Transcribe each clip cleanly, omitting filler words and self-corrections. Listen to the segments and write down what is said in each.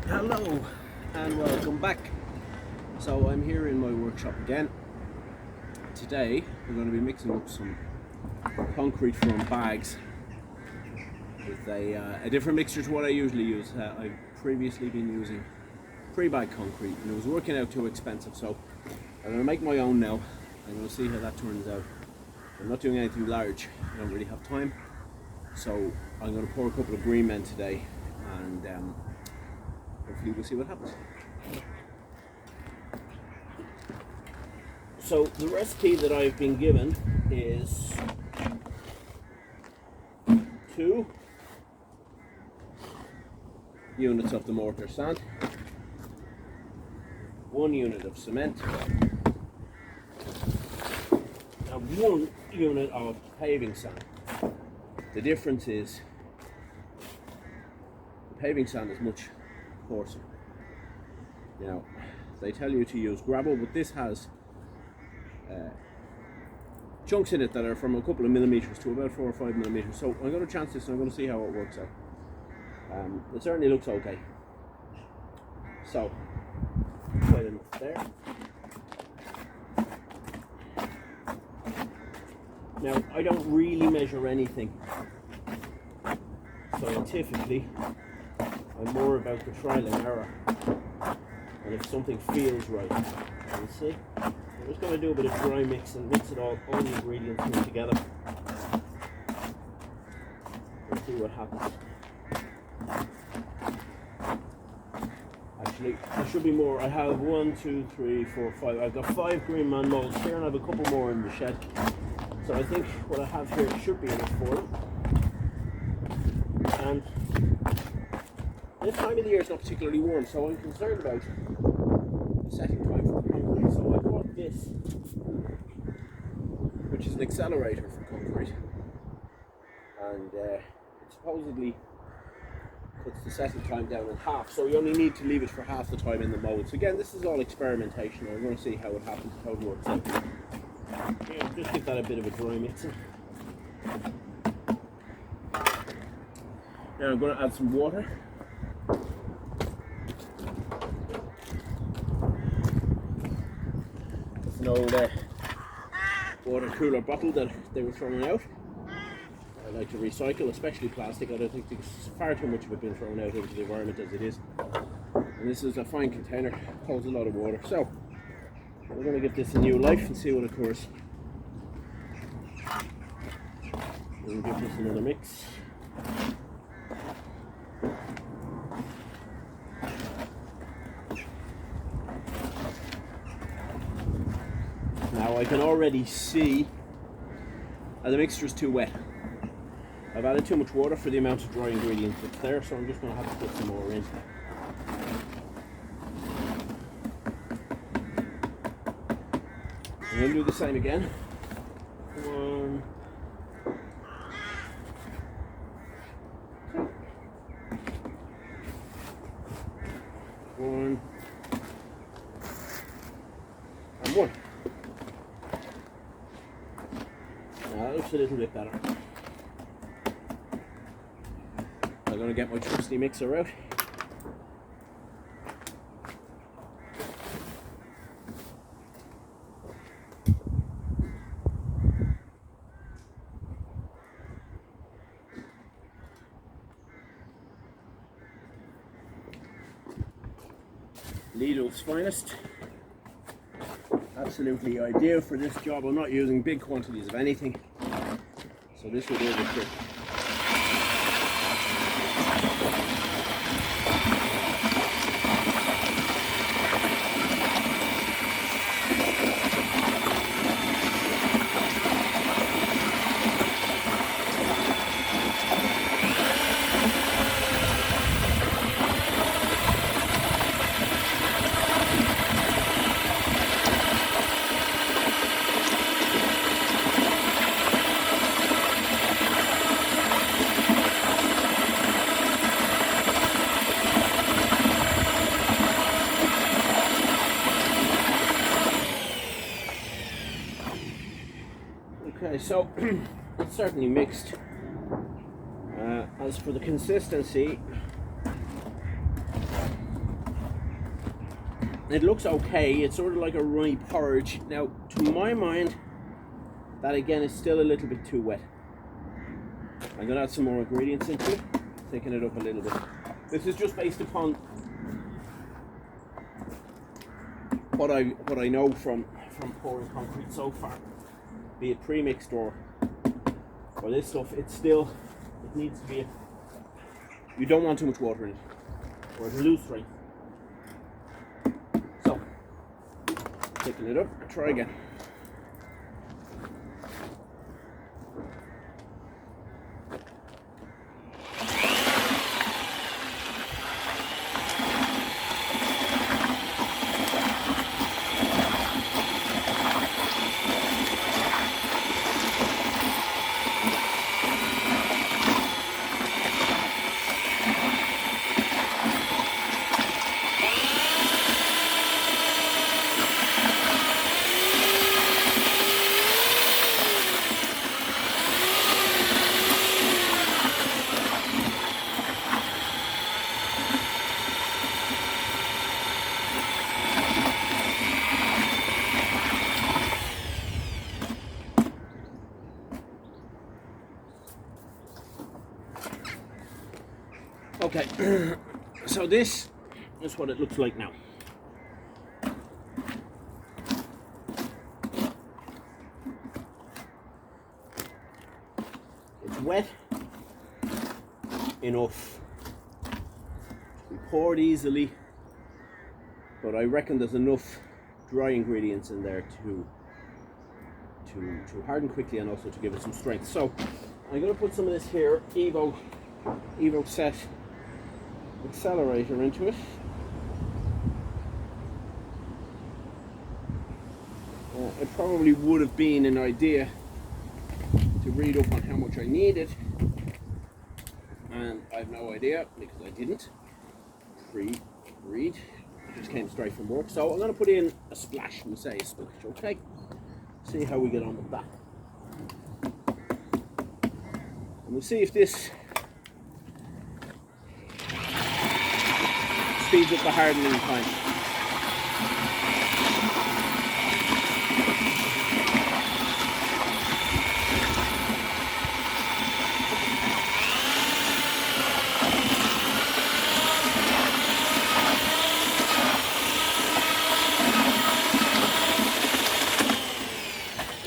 Hello and welcome back. So I'm here in my workshop again. Today we're going to be mixing up some concrete from bags with a different mixture to what I usually use. I've previously been using pre-bag concrete and it was working out too expensive, so I'm going to make my own now. I'm going to see how that turns out. I'm not doing anything large, I don't really have time, so I'm going to pour a couple of greenmen today and hopefully we'll see what happens. So the recipe that I've been given is 2 units of the mortar sand, 1 unit of cement, and 1 unit of paving sand. The difference is the paving sand is much coarser. Now, they tell you to use gravel, but this has chunks in it that are from a couple of millimeters to about 4 or 5 millimeters. So I'm going to chance this and I'm going to see how it works out. It certainly looks okay. So, quite enough there. Now, I don't really measure anything. Scientifically, I'm more about the trial and error. And if something feels right, you'll see. I'm just going to do a bit of dry mix and mix it all the ingredients in together. And see what happens. Actually, there should be more. I have 1, 2, 3, 4, 5. I've got 5 greenman moulds here and I have a couple more in the shed. So I think what I have here should be enough for them. And this time of the year is not particularly warm, so I'm concerned about the setting time for the concrete. So I bought this, which is an accelerator for concrete, and it supposedly cuts the setting time down in half, so you only need to leave it for half the time in the molds. Again, this is all experimentation. I'm going to see how it happens, how it works out. Yeah, just give that a bit of a dry mixing. Now I'm going to add some water. It's an old water cooler bottle that they were throwing out. I like to recycle, especially plastic. I don't think there's far too much of it being thrown out into the environment as it is. And this is a fine container, holds a lot of water. So we're going to give this a new life and see what occurs. We'll give this another mix. Now I can already see the mixture is too wet. I've added too much water for the amount of dry ingredients that's there, so I'm just going to have to put some more in. I'm going to do the same again. 1, 1, and 1. Now that looks a little bit better. I'm going to get my trusty mixer out. Lidl's finest. Absolutely ideal for this job. I'm not using big quantities of anything, so this will do the trick. Okay, so it's certainly mixed. As for the consistency, It looks okay. It's sort of like a runny porridge. Now, to my mind, that again is still a little bit too wet. I'm going to add some more ingredients into it, thicken it up a little bit. This is just based upon what I know from pouring concrete so far, be it premixed or this stuff. It needs to be. You don't want too much water in it, or it'll lose strength. So, thicken it up. Try again. Okay, so this is what it looks like now. It's wet enough to be poured easily, but I reckon there's enough dry ingredients in there to harden quickly and also to give it some strength. So I'm going to put some of this here Evo set accelerator into it. It probably would have been an idea to read up on how much I needed, and I have no idea because I didn't read. It just came straight from work. So I'm going to put in a splash, we'll say a splash, okay? See how we get on with that. And we'll see if this speeds up the hardening time.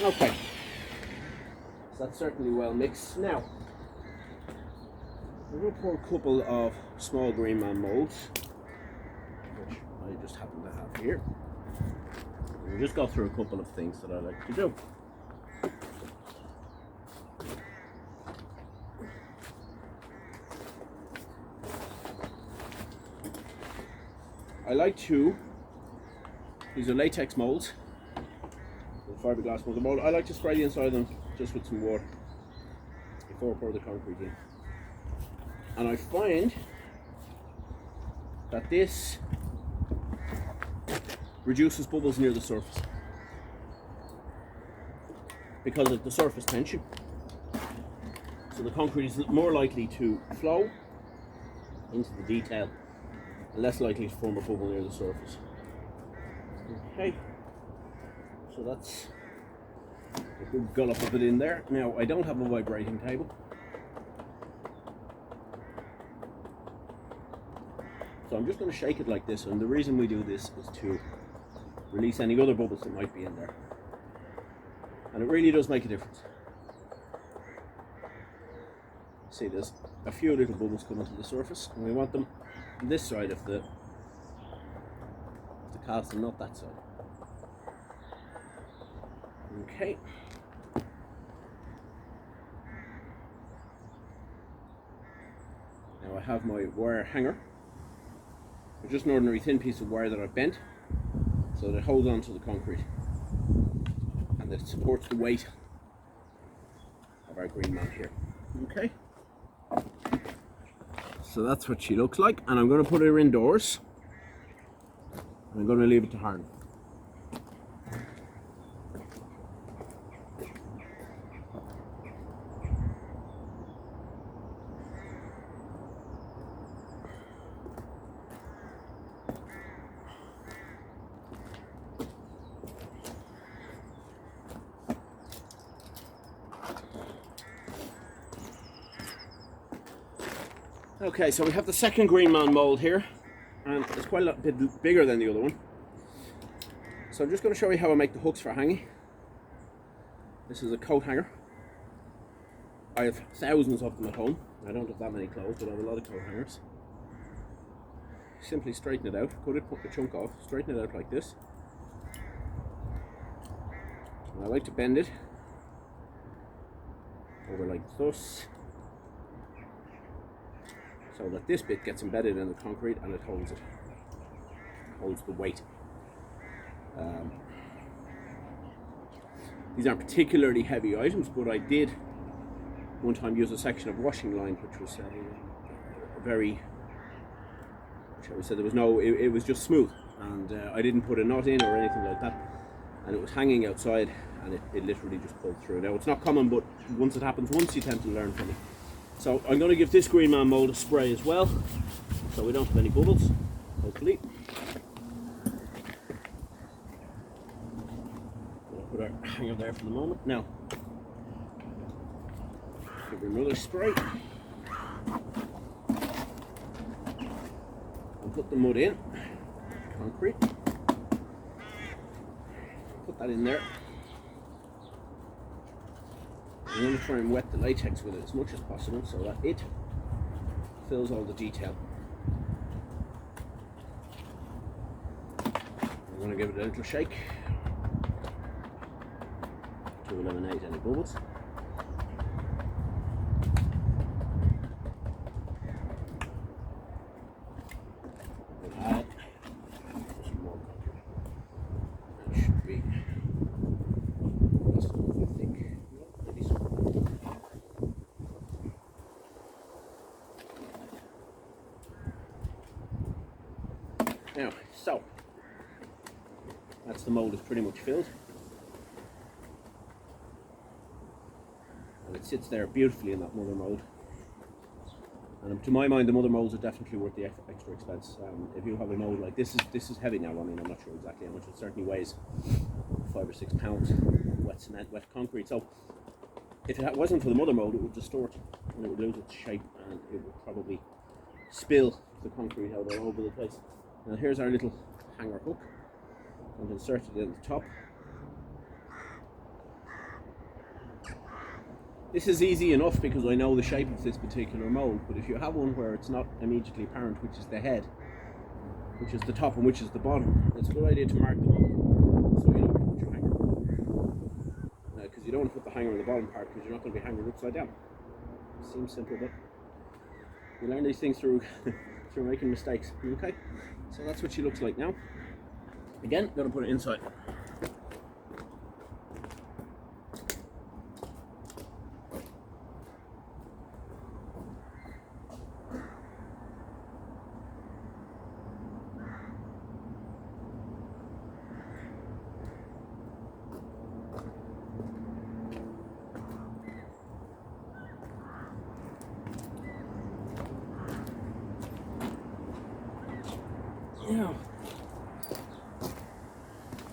Okay, so that's certainly well mixed. Now, we're going to pour a couple of small greenman moulds, which I just happen to have here. We'll just go through a couple of things that I like to do. These are latex molds, fiberglass mold. I like to spray the inside of them just with some water before I pour the concrete in. And I find that this reduces bubbles near the surface because of the surface tension. So the concrete is more likely to flow into the detail and less likely to form a bubble near the surface. Okay, so that's a good gullop of it in there. Now, I don't have a vibrating table, so I'm just going to shake it like this, and the reason we do this is to release any other bubbles that might be in there, and it really does make a difference. See, there's a few little bubbles coming to the surface, and we want them on this side of the cast and not that side. Okay. Now I have my wire hanger. It's just an ordinary thin piece of wire that I've bent so that it holds on to the concrete and that it supports the weight of our greenman here. Okay. So that's what she looks like, and I'm going to put her indoors. I'm going to leave it to harden. Okay, so we have the second greenman mould here, and it's quite a bit bigger than the other one. So I'm just going to show you how I make the hooks for hanging. This is a coat hanger. I have thousands of them at home. I don't have that many clothes, but I have a lot of coat hangers. Simply straighten it out, cut the chunk off, straighten it out like this. And I like to bend it over like this, so that this bit gets embedded in the concrete and it holds the weight. These aren't particularly heavy items, but I did one time use a section of washing line which was a very, shall we say, there was no, it was just smooth, and I didn't put a knot in or anything like that, and it was hanging outside, and it literally just pulled through. Now it's not common, but once it happens once, you tend to learn from it. So I'm going to give this greenman mould a spray as well, so we don't have any bubbles, hopefully. We'll put our hanger there for the moment. Now, give it another spray. And put the mud in, concrete. Put that in there. I'm going to try and wet the latex with it as much as possible so that it fills all the detail. I'm going to give it a little shake to eliminate any bubbles. We'll add some more concrete. That should be less than I think. Maybe so. Now, so that's the mould is pretty much filled, and it sits there beautifully in that mother mould. And to my mind, the mother moulds are definitely worth the extra expense. If you have a mould like this is heavy now. I mean, I'm not sure exactly how much. It certainly weighs 5 or 6 pounds. Wet cement, wet concrete. So if it wasn't for the mother mould, it would distort and it would lose its shape, and it would probably spill the concrete out all over the place. Now here's our little hanger hook. I'm inserted in the top. This is easy enough because I know the shape of this particular mould, but if you have one where it's not immediately apparent which is the head, which is the top and which is the bottom, it's a good idea to mark them up so you know where to put your hanger. Because you don't want to put the hanger in the bottom part because you're not going to be hanging upside down. It seems simple, but you learn these things through through making mistakes. Okay, so that's what she looks like now. Again, going to put it inside. Now,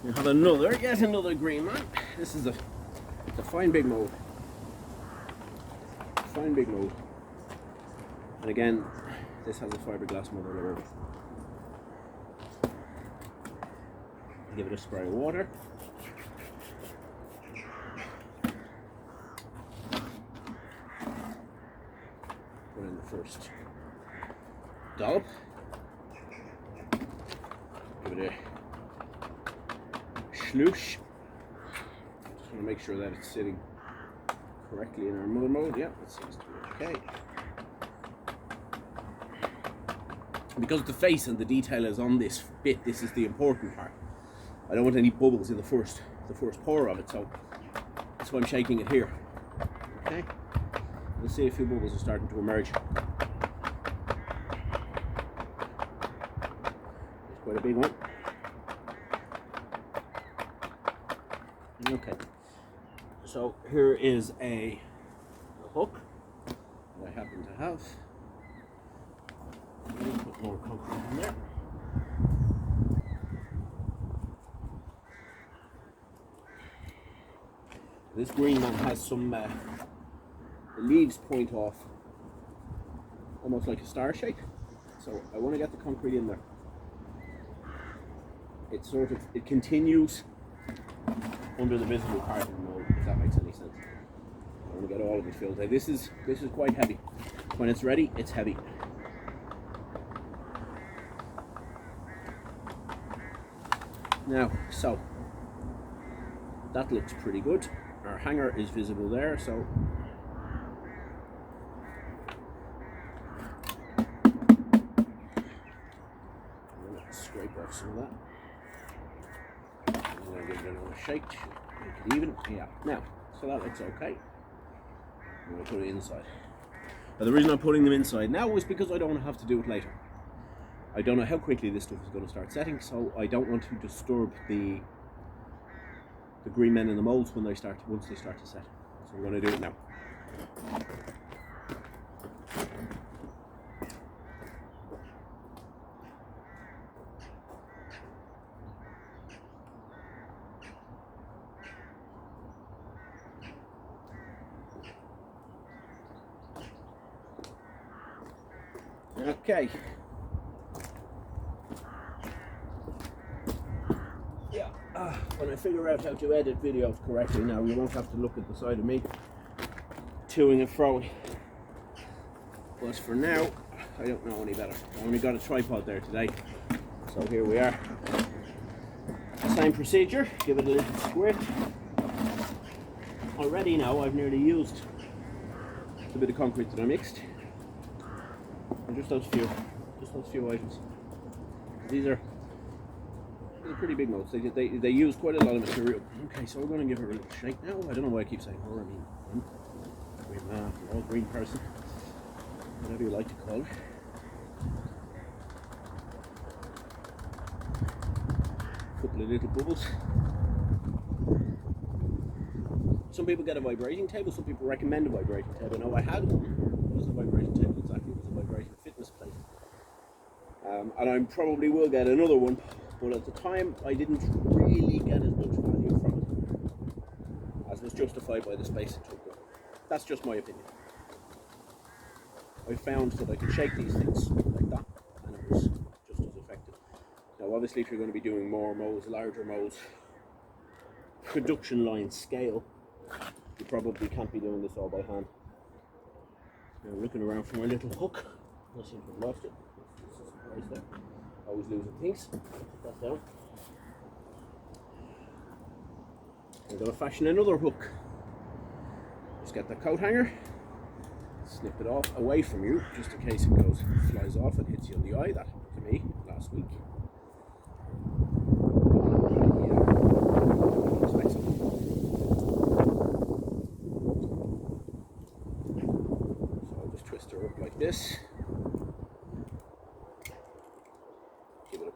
you have yet another greenman. This is a fine big mould. Fine big mould. And again, this has a fiberglass mother layer. Give it a spray of water. Put in the first dollop. Give it a sloosh. Just want to make sure that it's sitting correctly in our mother mold. Yeah, it seems to be okay. Because the face and the detail is on this bit, this is the important part. I don't want any bubbles in the first pour of it, so that's why I'm shaking it here. Okay, we'll see a few bubbles are starting to emerge. It's quite a big one. Okay, so here is a hook that I happen to have. Put more concrete in there. This green one has some the leaves point off almost like a star shape. So I want to get the concrete in there. It continues under the visible part of the mold, if that makes any sense. I want to get all of it filled out. This is quite heavy. When it's ready, it's heavy. Now, so that looks pretty good. Our hanger is visible there, so I'm going to scrape off some of that. I'm going to give it another shake, make it even. Yeah, now, so that looks okay. I'm going to put it inside. Now, the reason I'm putting them inside now is because I don't want to have to do it later. I don't know how quickly this stuff is going to start setting, so I don't want to disturb the green men and the moulds once they start to set. So I'm going to do it now. Okay. Yeah, when I figure out how to edit videos correctly now, you won't have to look at the side of me toing and froing. But for now, I don't know any better. I only got a tripod there today, so here we are. Same procedure, give it a little squirt. Already now I've nearly used the bit of concrete that I mixed. And just those few items. These are pretty big moulds. They use quite a lot of material. Okay, so we're going to give her a little shake now. I don't know why I keep saying her. I mean, I'm all green person, whatever you like to call it. Couple of little bubbles. Some people get a vibrating table. Some people recommend a vibrating table. Now I had one. It wasn't a vibrating table exactly. It was a vibrating fitness plate. And I probably will get another one, but at the time I didn't really get as much value from it as was justified by the space it took up. That's just my opinion. I found that I could shake these things like that and it was just as effective. Now obviously if you're going to be doing more moulds, larger moulds, production line scale, you probably can't be doing this all by hand. Now I'm looking around for my little hook. I seem to have lost it. Right there. Always losing things. Put that down. I'm going to fashion another hook. Just get the coat hanger, snip it off away from you, just in case it flies off and hits you in the eye. That happened to me last week. So I'll just twist her up like this.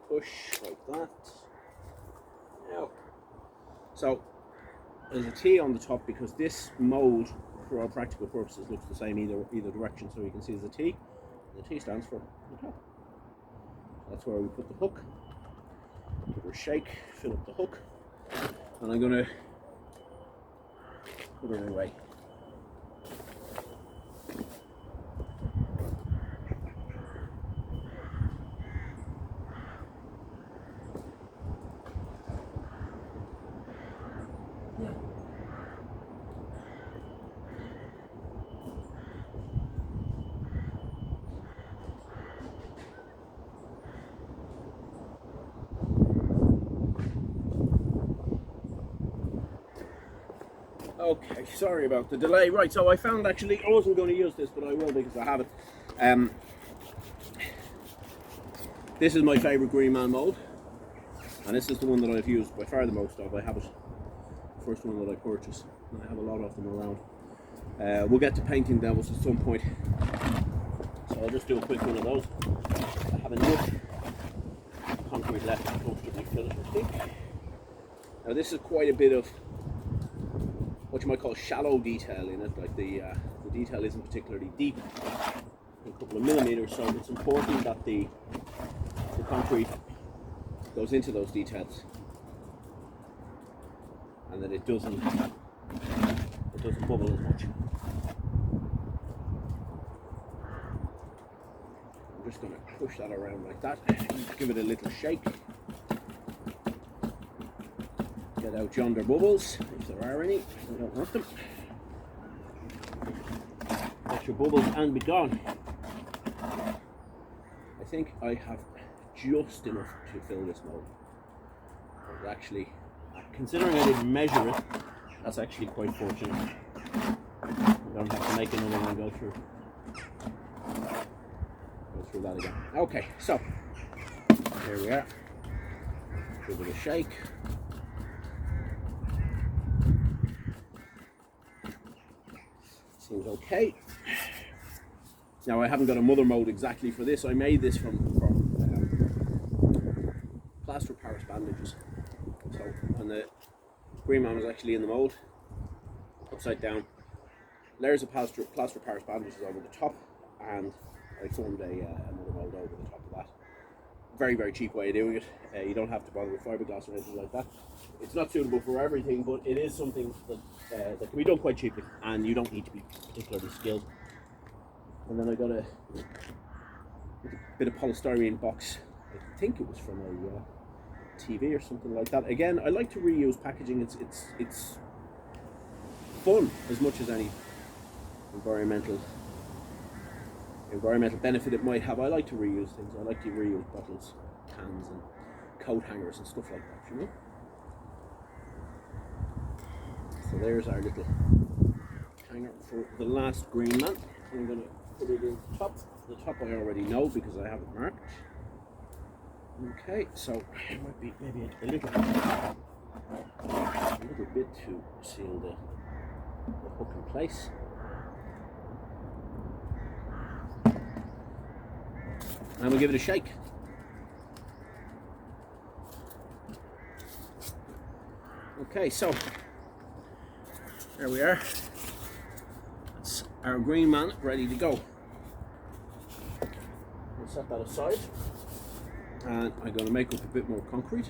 Push like that. Now, so there's a T on the top because this mould, for all practical purposes, looks the same either direction. So you can see there's a T. The T stands for the top. That's where we put the hook. Give her a shake, fill up the hook, and I'm going to put her away. Okay, sorry about the delay. Right, so I found actually, I wasn't going to use this, but I will because I have it. This is my favourite greenman mould, and this is the one that I've used by far the most of. I have it, first one that I purchased, and I have a lot of them around. We'll get to painting demos at some point, so I'll just do a quick one of those. I have enough concrete left to comfortably fill it, I think. Now this is quite a bit of what you might call shallow detail in it, like the detail isn't particularly deep, a couple of millimeters, so it's important that the concrete goes into those details and that it doesn't bubble as much. push that around like that. Give it a little shake. Get out yonder bubbles, if there are any. We don't want them. Let your bubbles and be gone. I think I have just enough to fill this mold. But actually, considering I didn't measure it, that's actually quite fortunate. I don't have to make another one go through that again. Okay, so here we are. Give it a shake. Seems okay. Now I haven't got a mother mold exactly for this. I made this from plaster of Paris bandages. So, and the greenman was actually in the mold, upside down. Layers of plaster of Paris bandages over the top, and I formed another mold over the top of that. Very, very cheap way of doing it. You don't have to bother with fiberglass or anything like that. It's not suitable for everything, but it is something that can be done quite cheaply, and you don't need to be particularly skilled. And then I got a bit of polystyrene box. I think it was from a TV or something like that. Again, I like to reuse packaging. It's fun as much as any environmental benefit it might have. I like to reuse things. I like to reuse bottles, cans, and coat hangers and stuff like that, you know. So there's our little hanger for the last green man. I'm going to put it in the top. The top I already know because I have it marked. Okay, so it might be maybe a little bit to seal the hook in place. And we'll give it a shake. Okay, so there we are. That's our green man ready to go. We'll set that aside, and I'm going to make up a bit more concrete.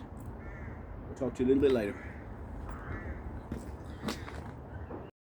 I'll talk to you a little bit later.